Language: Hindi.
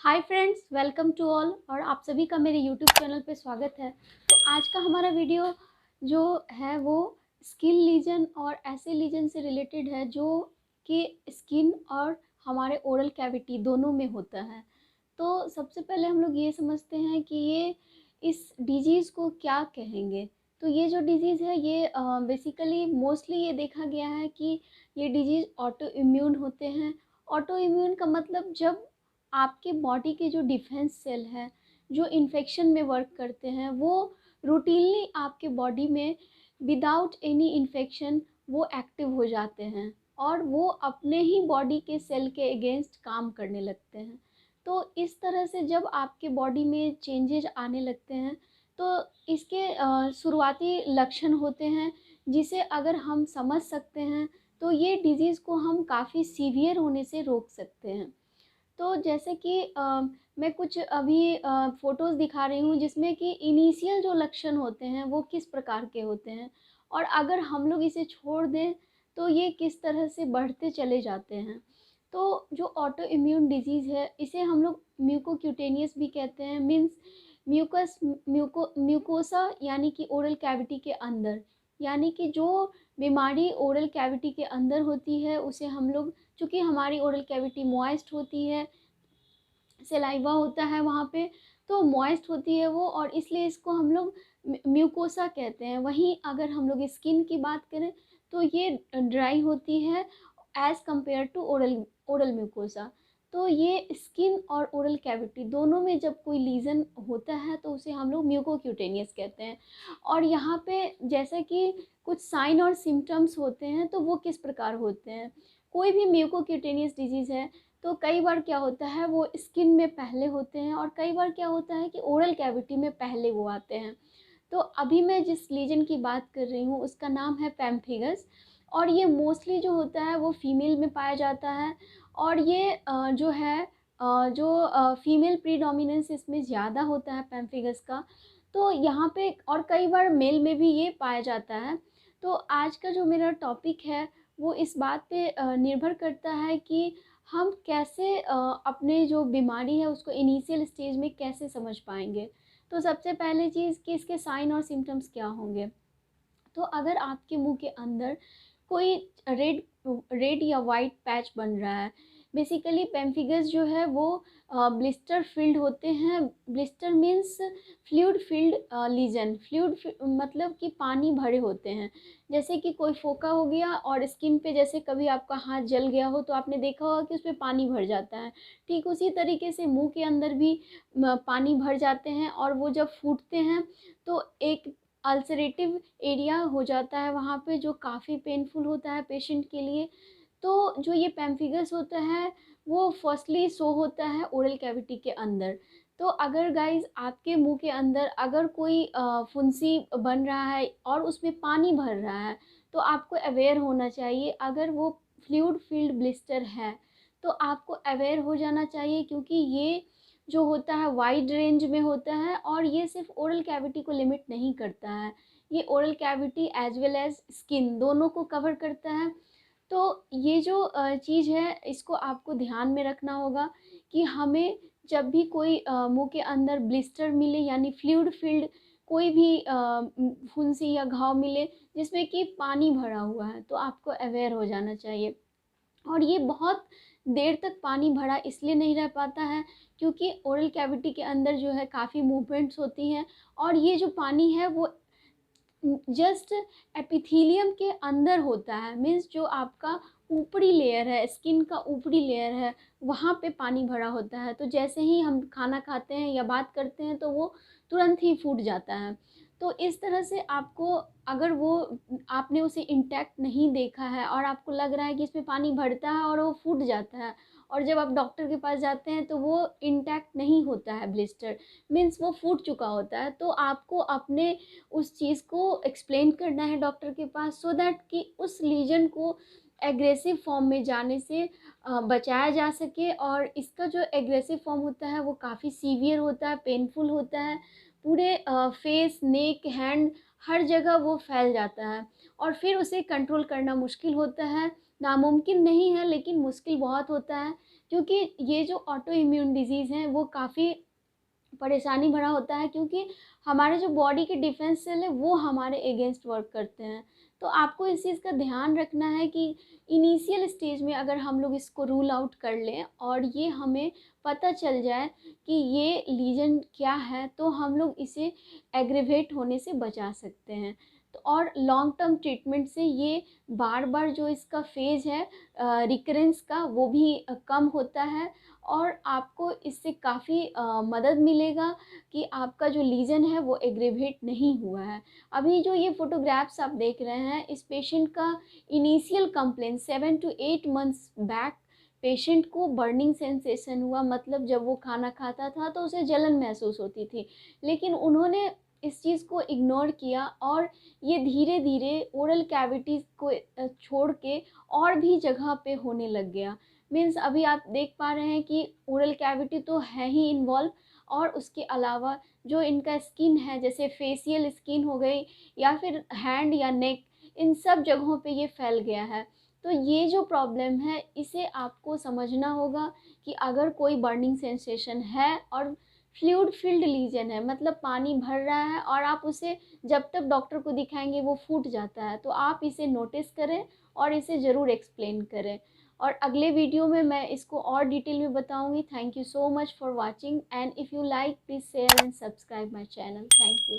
Hi friends, welcome to all. और आप सभी का मेरे यूट्यूब चैनल पे स्वागत है। तो आज का हमारा वीडियो जो है वो स्किन लीजन और ऐसे लीजन से रिलेटेड है जो कि स्किन और हमारे ओरल कैविटी दोनों में होता है। तो सबसे पहले हम लोग ये समझते हैं कि ये इस डिजीज़ को क्या कहेंगे। तो ये जो डिजीज़ है ये बेसिकली मोस्टली ये देखा गया है कि ये डिजीज़ ऑटो इम्यून होते हैं। ऑटो इम्यून का मतलब जब आपके बॉडी के जो डिफेंस सेल हैं जो इन्फेक्शन में वर्क करते हैं वो रूटीनली आपके बॉडी में विदाउट एनी इन्फेक्शन वो एक्टिव हो जाते हैं और वो अपने ही बॉडी के सेल के अगेंस्ट काम करने लगते हैं। तो इस तरह से जब आपके बॉडी में चेंजेज आने लगते हैं तो इसके शुरुआती लक्षण होते हैं जिसे अगर हम समझ सकते हैं तो ये डिज़ीज़ को हम काफ़ी सीवियर होने से रोक सकते हैं। तो जैसे कि मैं कुछ अभी फ़ोटोज़ दिखा रही हूँ जिसमें कि इनिशियल जो लक्षण होते हैं वो किस प्रकार के होते हैं और अगर हम लोग इसे छोड़ दें तो ये किस तरह से बढ़ते चले जाते हैं। तो जो ऑटो इम्यून डिजीज़ है इसे हम लोग म्यूकोक्यूटेनियस भी कहते हैं। मीन्स म्यूकोसा यानी कि ओरल कैविटी के अंदर, यानी कि जो बीमारी ओरल कैविटी के अंदर होती है उसे हम लोग, चूँकि हमारी ओरल कैविटी मॉइस्ट होती है, सलाइवा होता है वहाँ पे, तो मॉइस्ट होती है वो और इसलिए इसको हम लोग म्यूकोसा कहते हैं। वहीं अगर हम लोग स्किन की बात करें तो ये ड्राई होती है as compare to oral oral mucosa. तो ये स्किन और ओरल कैविटी दोनों में जब कोई लीज़न होता है तो उसे हम लोग म्यूकोक्यूटेनियस कहते हैं। और यहाँ पे जैसे कि कुछ साइन और सिम्टम्स होते हैं तो वो किस प्रकार होते हैं। कोई भी म्यूकोक्यूटेनियस डिजीज़ है तो कई बार क्या होता है वो स्किन में पहले होते हैं और कई बार क्या होता है कि ओरल कैविटी में पहले वो आते हैं। तो अभी मैं जिस लीजन की बात कर रही हूँ उसका नाम है पैम्फिगस और ये मोस्टली जो होता है वो फीमेल में पाया जाता है। और ये जो है जो फीमेल प्रीडोमिनेंस इसमें ज़्यादा होता है पैम्फिगस का। तो यहाँ पे और कई बार मेल में भी ये पाया जाता है। तो आज का जो मेरा टॉपिक है वो इस बात पे निर्भर करता है कि हम कैसे अपने जो बीमारी है उसको इनिशियल स्टेज में कैसे समझ पाएंगे। तो सबसे पहले चीज़ कि इसके साइन और सिम्टम्स क्या होंगे। तो अगर आपके मुंह के अंदर कोई रेड रेड या वाइट पैच बन रहा है, बेसिकली पेम्फिगस जो है वो ब्लिस्टर फील्ड होते हैं। Blister means fluid filled lesion. Fluid मतलब कि पानी भरे होते हैं। जैसे कि कोई फोका हो गया और स्किन पे जैसे कभी आपका हाथ जल गया हो तो आपने देखा होगा कि उसमें पानी भर जाता है। ठीक उसी तरीके से मुंह के अंदर भी पानी भर जाते हैं और वो जब फूटते हैं तो एक अल्सरेटिव एरिया हो जाता है वहाँ पे जो काफ़ी पेनफुल होता है पेशेंट के लिए। तो जो ये पेम्फिगस होता है वो फर्स्टली शो होता है ओरल कैविटी के अंदर। तो अगर गाइस आपके मुंह के अंदर अगर कोई फुंसी बन रहा है और उसमें पानी भर रहा है तो आपको अवेयर होना चाहिए। अगर वो फ्लूइड फील्ड ब्लिस्टर है तो आपको अवेयर हो जाना चाहिए, क्योंकि ये जो होता है वाइड रेंज में होता है और ये सिर्फ ओरल कैविटी को लिमिट नहीं करता है, ये oral cavity as well as skin दोनों को कवर करता है। तो ये जो चीज़ है इसको आपको ध्यान में रखना होगा कि हमें जब भी कोई मुंह के अंदर ब्लिस्टर मिले यानी फ्लूइड फील्ड कोई भी फुंसी या घाव मिले जिसमें कि पानी भरा हुआ है तो आपको अवेयर हो जाना चाहिए। और ये बहुत देर तक पानी भरा इसलिए नहीं रह पाता है क्योंकि ओरल कैविटी के अंदर जो है काफ़ी मूवमेंट्स होती हैं और ये जो पानी है वो जस्ट एपिथीलियम के अंदर होता है। मीन्स जो आपका ऊपरी लेयर है, स्किन का ऊपरी लेयर है, वहाँ पे पानी भरा होता है। तो जैसे ही हम खाना खाते हैं या बात करते हैं तो वो तुरंत ही फूट जाता है। तो इस तरह से आपको, अगर वो आपने उसे इंटैक्ट नहीं देखा है और आपको लग रहा है कि इसमें पानी भरता है और वो फूट जाता है और जब आप डॉक्टर के पास जाते हैं तो वो इंटैक्ट नहीं होता है ब्लिस्टर, मीन्स वो फूट चुका होता है। तो आपको अपने उस चीज़ को एक्सप्लेन करना है डॉक्टर के पास सो दैट कि उस लीजन को एग्रेसिव फॉर्म में जाने से बचाया जा सके। और इसका जो एग्रेसिव फॉर्म होता है वो काफ़ी सीवियर होता है, पेनफुल होता है, पूरे फेस नेक हैंड हर जगह वो फैल जाता है और फिर उसे कंट्रोल करना मुश्किल होता है। नामुमकिन नहीं है लेकिन मुश्किल बहुत होता है, क्योंकि ये जो ऑटो इम्यून डिजीज़ हैं वो काफ़ी परेशानी भरा होता है, क्योंकि हमारे जो बॉडी के डिफेंस सेल है वो हमारे अगेंस्ट वर्क करते हैं। तो आपको इस चीज़ का ध्यान रखना है कि इनिशियल स्टेज में अगर हम लोग इसको रूल आउट कर लें और ये हमें पता चल जाए कि ये लीजन क्या है, तो हम लोग इसे एग्रेवेट होने से बचा सकते हैं। तो और लॉन्ग टर्म ट्रीटमेंट से ये बार बार जो इसका फेज़ है रिकरेंस का वो भी कम होता है, और आपको इससे काफ़ी मदद मिलेगा कि आपका जो लीजन है वो एग्रेवेट नहीं हुआ है। अभी जो ये फ़ोटोग्राफ्स आप देख रहे हैं, इस पेशेंट का initial complaint 7 to 8 months back patient को बर्निंग सेंसेशन हुआ, मतलब जब वो खाना खाता था तो उसे जलन महसूस होती थी। लेकिन उन्होंने इस चीज़ को इग्नोर किया और ये धीरे धीरे ओरल कैविटीज़ को छोड़ के और भी जगह पे होने लग गया। मीन्स अभी आप देख पा रहे हैं कि ओरल कैविटी तो है ही इन्वॉल्व, और उसके अलावा जो इनका स्किन है, जैसे फेशियल स्किन हो गई या फिर हैंड या नेक, इन सब जगहों पे ये फैल गया है। तो ये जो प्रॉब्लम है इसे आपको समझना होगा कि अगर कोई बर्निंग सेंसेशन है और फ्लूइड फिल्ड लीजन है, मतलब पानी भर रहा है और आप उसे जब तक डॉक्टर को दिखाएंगे वो फूट जाता है, तो आप इसे नोटिस करें और इसे ज़रूर एक्सप्लेन करें। और अगले वीडियो में मैं इसको और डिटेल में बताऊंगी। Thank you so much for watching, and if you like please share and subscribe my channel. Thank you.